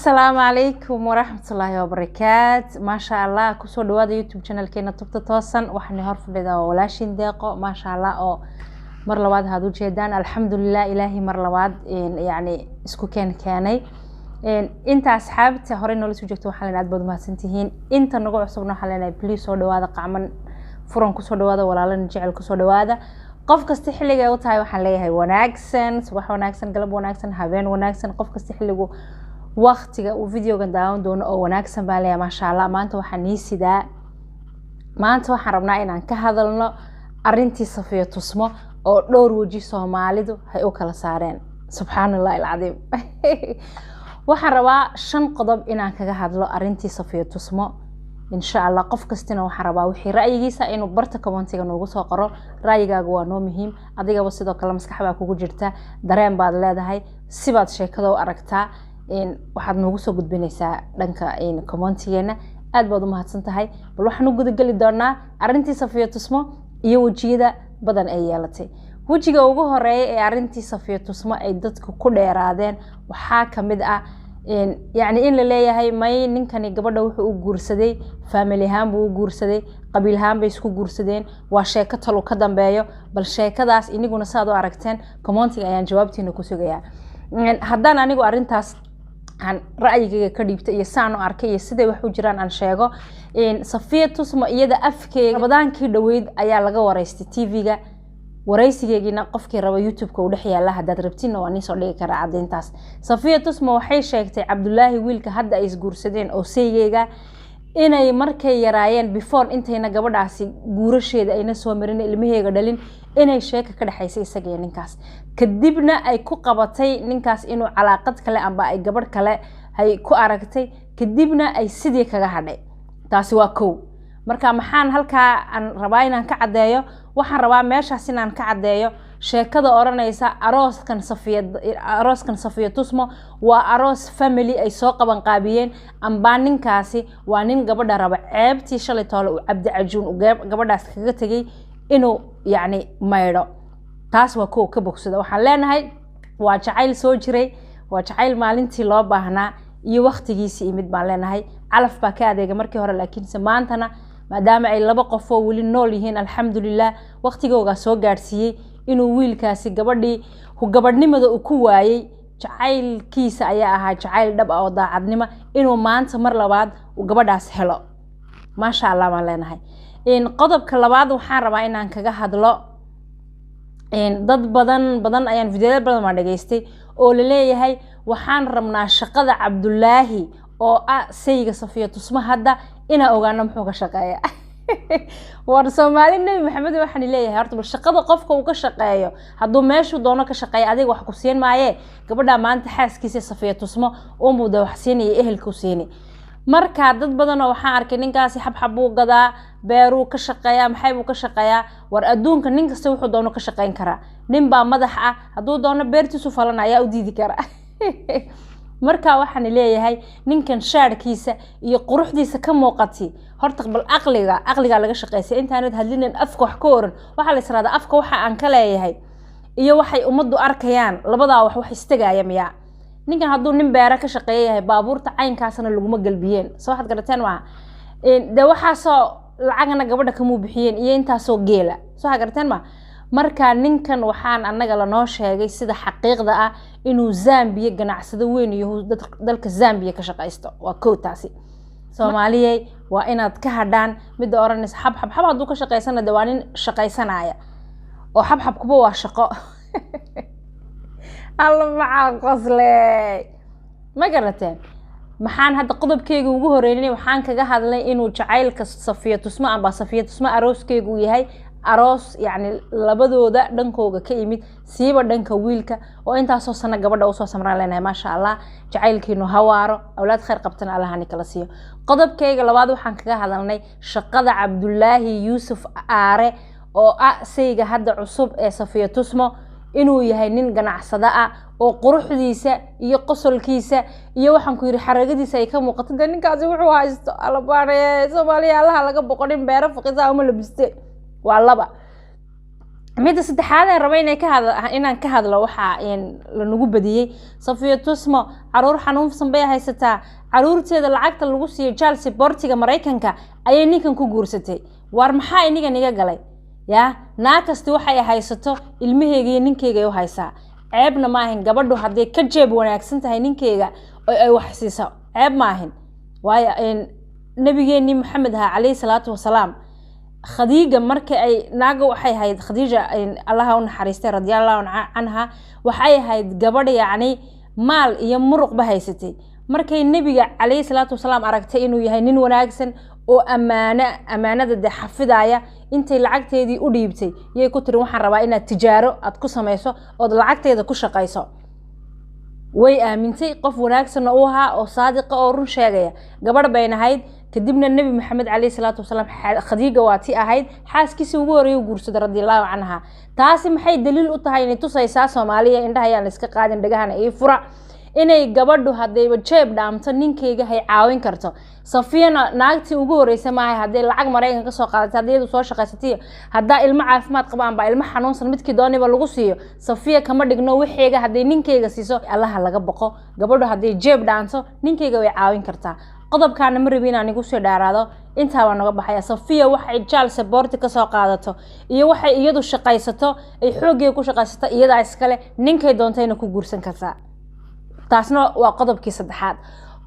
السلام عليكم ورحمة الله وبركاته. ما شاء الله كسر دواد يوتيوب channel كينا توصل وحني هرف بدا ولاشين دقة ما شاء الله أو مر لواد هادو جدان الحمد لله إلهي مر لواد يعني اسكو كاني انت أصحاب تهرين ولا سوجكتوا حالنا عاد بدو ما سنتهين انت نقول عصبنا حالنا بليس ودواد قعمن فرن كسر دواد ولا نجعل كسر دواد qof kasta xilliga ay u tahay waxaan leeyahay wanaagsan subax wanaagsan galab wanaagsan habeen wanaagsan qof kasta xilligu waqtiga uu videogan daawan doono oo wanaagsan baa leeyahay ma sha Allah maanta waxaan rabnaa inaan ka hadalno arintii Safiya Tusmo oo dhowr waji Soomaalidu ay u kala saareen subhanallahi alazim waxaan rabaa 5 qodob inaan kaga hadlo arintii Safiya Tusmo إن شاء الله قف كستنا وحربا وحي رأيي إنه برتا كومنتيغا نوغو سو قرو رأييغاغا waa noo muhiim adiga ba sidoo kale maskaxda kugu jirta dareen baad leedahay sibaad sheekada u aragtaa waxaad noogu soo gudbinaysaa dhanka commentigeena aad baad u mahadsan tahay bal waxaan u guda gali doonaa arintii Safiya Tusmo iyo wajiyada badan ay yeelatay wajiga ugu horeeyay ee arintii Safiya Tusmo ay dadku ku dheeraadeen waxa kamid ah يعني إن لليه هاي ما نكني قبله وحو جورسدي family هم بو جورسدي قبيل هم بيسكو جورسدين وشيكة طلو كدم بيو بل شيكة داس إني قلنا صادو عرقتين كمانتي يعني جوابتي نكوسو جيا هدانا أنا قارن تاس عن رأيي كريبت يسانو أركي سيد وحو جيران عن شيغو إن صفية Tusmo يدا أفكي بدان كي دويد أيا لغا وريستي تيفيغا waraysigeegina qofkii raba YouTube-ka u dhaxyaa la hadaad rabtina waa soo dhigi kara cadeyntaas Safiya Tusmo waxay sheegtay Cabdullaahi wiilka hadda ay isguursadeen oo seeygeega inay markay yaraayeen before intayna gabadhaasi guurasheeda ayna soo marin ilmaheega dhalin inay sheeka ka dhaxaysay isaga iyo ninkaas kadibna ay ku qabatay ninkaas inuu calaaqad kale amba ay gabadh kale ay ku aragtay kadibna ay sidii kaga hadhay taasi waa koow marka maxaan halkaa aan rabaa inaan ka cadeeyo waxaan rabaa meeshaas inaan ka cadeeyo sheekada oranaysa arooskan Safiya Tusmo waa aroos family ay soo qaban qaabiyeen amba ninkaasi waa nin gabadha raba ceebtii shalay toole u Cabdi Cajuun u gabadhaas kaga tagay inuu yani mayro taas waa koo ka bogsada waxaan leenahay waa jacayl soo jiray waa jacayl maalintii loo baahnaa iyo waqtigiisii imid baan leenahay calaf baa ka adeega markii hore laakiin maantana maadaama ay laba qof oo wali nool yihiin alxamdulillah waqtigooga soo gaarsiiyay inuu wiilkaasi gabadhnimada uu ku waayay jacaylkiisa ayaa ahaa jacayl dhab ah oo daacadnimo inuu maanta mar labaad uu gabadhaas helo ma sha Allah ma leenahay qodobka labaad waxaan rabaa inaan kaga hadlo dad badan ayaan fiidiyada badan ma dhageystay oo la leeyahay waxaan rabnaa shaqada Cabdullaahi oo sayga Safiya Tusmo hadda ina ogaano muxuu ka shaqeeyaa war Soomaali Nabi Maxamed waxaan leeyahay horta bal shaqada qofka uu ka shaqeeyo haduu meeshu doono ka shaqeeyo adiga wax ku siin maaye gabadha maanta xaaskiisa Safiya Tusmo oo muuda wax siinay ehelku siinay marka dad badan oo waxaan arkay ninkaasi xabxab uu gadaa beeru ka shaqeeyaa maxay uu ka shaqeeyaa war adduunka nin kasta wuxuu doono ka shaqeyn karaa nin baa madax ah haduu doono beertiisu falanaya u diidi kara marka waxaan leeyahay ninkan shaarkiisa iyo quruxdiisa ka muuqatay horta bal aqliga laga shaqeysay intaanad hadlinin afka wax ka oran waxa la israada afka waxa aan ka leeyahay iyo waxay umadu arkayaan labada wax istagaaya miya ninkan haduu nin beera ka shaqeeyahay baabuurta caynkaasna lagu ma galbiyeen soo waxaad garateen waa waxa soo lacagna gabadha ka muu bixiyeen iyo inta soo geela soo waxaad garateen ma marka ninkan waxaan anaga la noo sheegay sida xaqiiqda ah inuu Zambia ganacsado weyn iyo dalka Zambia ka shaqeysto waa kootaasi Soomaaliyay waa inaad ka hadhaan mid oranaysa xabxab haduu ka shaqeysana dawaanin shaqeysanaya oo xabxab kuba waa shaqo Allah ma qosle ma garateen maxaan hadda qodobkeyga ugu horeeyay waxaan kaga hadlay inuu jacaylka Safiya Tusmo amba Safiya Tusmo arooskeygu yahay aroos yani labadooda dhankooga ka yimid siiba dhanka wiilka oo intaas oo sana gabadha u soo samraan leenahay ma sha Allah jacaylkiinu hawaaro awlaad khayr qabtan Allah hani kala siiyo qodobkeyga labaad waxaan kaga hadalnay shaqada Cabdullaahi Yuusuf Aare oo sayga hadda cusub ee Safiya Tusmo inuu yahay nin ganacsada ah oo quruxdiisa iyo qosolkiisa iyo waxaan ku yiri xaragadiisa ay ka muuqato ninkaasi wuxuu haysto alabaare Soomaaliya Allah laga boqonin beero faqisa uma labiste waa laba midda saddexaad aan rabay inaan ka hadlo waxa la nagu badiyay Safiya Tusmo caruur xanuunsan bay haysataa caruurteeda lacagta lagu siiyo child supportiga Mareykanka ayay ninkan ku guursatay war maxaa iniga niga galay ya naakasti waxay haysato ilmaheega iyo ninkeyga ay haysaa ceebna ma ahin gabadhu haday ka jeeb wanaagsan tahay ninkeyga ay wax siiso ceeb ma ahin waayo nabigeeni Maxamed alayhi salaatu wasalaam Khadija markay ay naaga waxay ahayd Khadija Allah u naxariistay radiyallahu anha waxay ahayd gabadh yaani maal iyo muruq ba haysatay markay nabiga alayhi salaatu wasalaam aragtay inuu yahay nin wanaagsan oo amaanada xafidaya intay lacagteedii u dhiibtay yey ku tiri waxaan rabaa inaad tijaaro aad ku sameeyso oo lacagteeda ku shaqeyso way aamintay qof wanaagsan oo oo saadiq oo run sheegaya gabadh bay ahayd kadibna nabi maxamed alayhi salaatu wasalaam Khadija waati ahayd xaaskiisa ugu horeeyay guursaday radiyallahu anha taasi maxay daliil u tahay inay tusaysaa Soomaaliya indhaha ayaan iska qaadin dhagahana ay fura inay gabadhu hadayba jeeb dhaamto ninkeyga hay caawin karto Safiyana naagtii ugu horeysay ma ahay haday lacag Mareykan ka soo qaadatay haday soo shaqaysatay hadaa ilmo caafimaad qabaan ba ilmo xanuunsan midkii dooniba lagu siiyo Safiya kama dhigno wixeega haday ninkeyga siiso Allah laga baqo gabadhu haday jeeb dhaanto ninkeyga way caawin kartaa qodobkaana ma rabin anigu soo dhaaraado inta waa naga baxaya Safiya waxay child support ka soo qaadato iyo waxay iyadu shaqaysato ay xoogay ku shaqaysato iyada iskale ninkay doontayna ku guursan kartaa taasna waa qodobkii saddexaad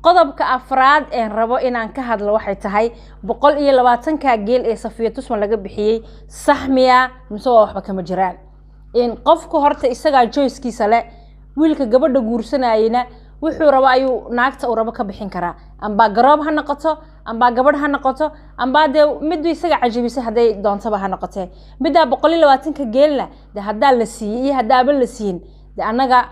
qodobka afraad ee rabo inaan ka hadlo waxay tahay 120 ka geel ee Safiya Tusmo laga bixiyay saxmiya mise waxba kama jiraan in qofku horta isaga choice-kiisa leh wiilka gabadha guursanayna wuxuu rabo ayuu naagta u rabo ka bixin karaa amba garoob ha noqoto amba gabadh ha noqoto amba mid isaga cajabisay haday doontaba ha noqotee midda 120 ka geelna hadaa la siiyay hadaa la siin anaga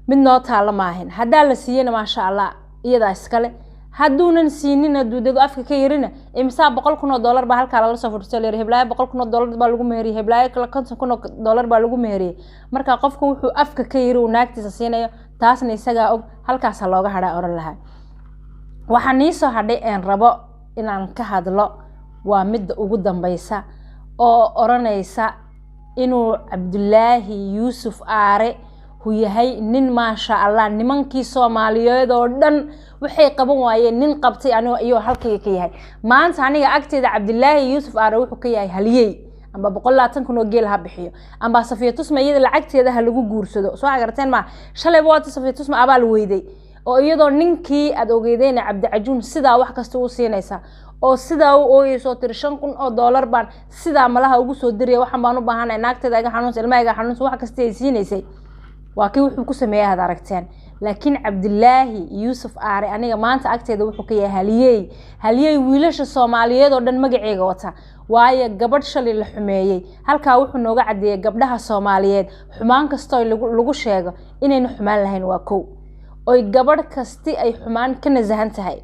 mid noo taala maahin hadaa la siiyana ma sha Allah iyada iskale haduunan siinin aduudadu afka ka yarina imsa $100,000 ba halka la soo furtay leeyahay heblaay $100,000 ba lagu meheriyay heblaay $50,000 ba lagu meheriyay marka qofku wuxuu afka ka yiri naagtiisa siinayo taasna isaga og halkaas looga hadhaa oran lahaa waxaan soo hadhay aan rabo inaan ka hadlo waa mid ugu dambaysa oo oranaysa inuu Cabdullaahi Yuusuf Aare hu yahay nin ma sha Allah nimankii Soomaaliyeed oo dhan waxay qaban waayeen nin qabtay aniga iyo halkay ka yahay maanta aniga agteeda Cabdullaahi Yuusuf Aare wuxuu ka yahay haliyay amba 120 oo geel ha bixiyo amba Safiya Tusmo iyada lacagteeda ha lagu guursado soo agarteen ma shalay waata Safiya Tusmo abaal weyday oo iyadoo ninkii aad ogeydeen Cabdi Cajuun sida wax kasta uu siinaysa oo sida uu ooyso $5,000 baan sida malaha ugu soo diriyay waxaan baan u baahanahay naagteeda iga xanuunsan ilmahayga xanuunsan wax kasta ay siinaysay waa kii wuxuu ku sameeyay hada aragteen laakiin Cabdullaahi Yuusuf Aare aniga maanta agteeda wuxuu ka yahay haliyay wiilasha Soomaaliyeed oo dhan magaceega wata waaye gabadh shalay la xumeeyay halka wuxuu nooga cadeeyay gabdhaha Soomaaliyeed xumaan kasto lagu sheego inayna xumaan lahayn waa koow oo gabadh kasti ay xumaan ka nasahan tahay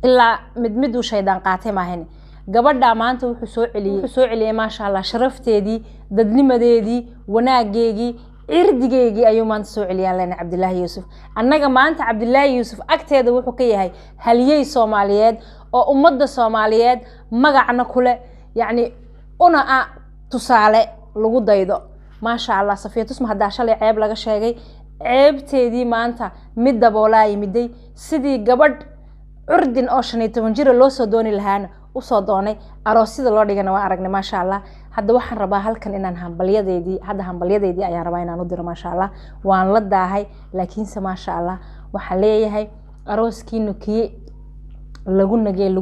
ilaa mid uu shaydaan qaatay maahan gabadha maanta wuxuu soo celiyay ma sha Allah sharafteedii dadnimadeedii wanaageegii irdigeegii ayuu maanta soo celiyaan leena Cabdullaahi Yuusuf annaga maanta Cabdullaahi Yuusuf agteeda wuxuu ka yahay haliyay Soomaaliyeed oo ummadda Soomaaliyeed magacna kule yaani una tusaale lagu daydo ma sha Allah Safiya Tusmo hadaa shalay ceeb laga sheegay ceebteedii maanta mid daboolaa yimiday sidii gabadh urdin oo 15 jir loo soo dooni lahaana u soo doonay aroosida loo dhigana waa aragnay ma sha Allah hadda waxaan rabaa halkan inaan hambalyadeedii ayaan rabaa inaan u diro ma sha Allah waan la daahay laakiin ma sha Allah waxa leeyahay arooskiinu kii lagu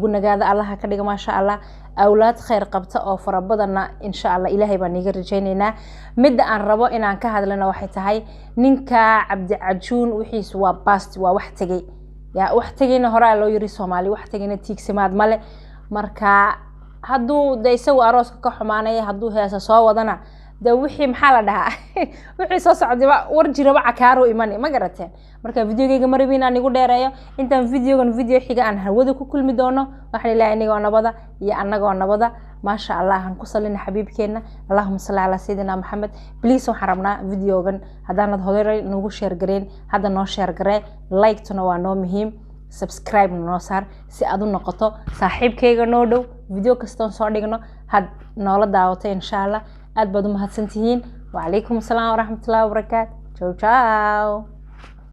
nagaada Allah ka dhiga ma sha Allah awlaad khayr qabta oo farabadana insha Allah Ilaahay baan iga rajaynaynaa mid aan rabo inaan ka hadlana waxay tahay ninka Cabdi Cajuun wixiis waa past waa wax tagay ya wax tagayna hore loo yiri Soomaali wax tagayna tiigsimaad male marka haduu daysaw arooska ka xumaanay haduu heesa soo wadana da wixii maxaa la dhahaa wixii soo socdaba war jiraba cakaaro iman ma garateen marka videogayga marabina anigu dheereeyo intaan video xiga aan hawada ku kulmi doono waxaan ilaahay aniga nabada iyo anagoo nabada ma sha Allah aan ku salina xabiibkeena Allahumma salli ala sayidina Muhammad please waxaan rabnaa videogan haddaanad horay nagu share gareen hadda noo share garee like tuna waa noo muhiim subscribe noo saar si aad u noqoto saaxiibkayga noo dhow video kasta soo dhigno had noola daawato insha Allah aad baad u mahadsantihiin وعليكم السلام ورحمة الله وبركاته. ciao ciao.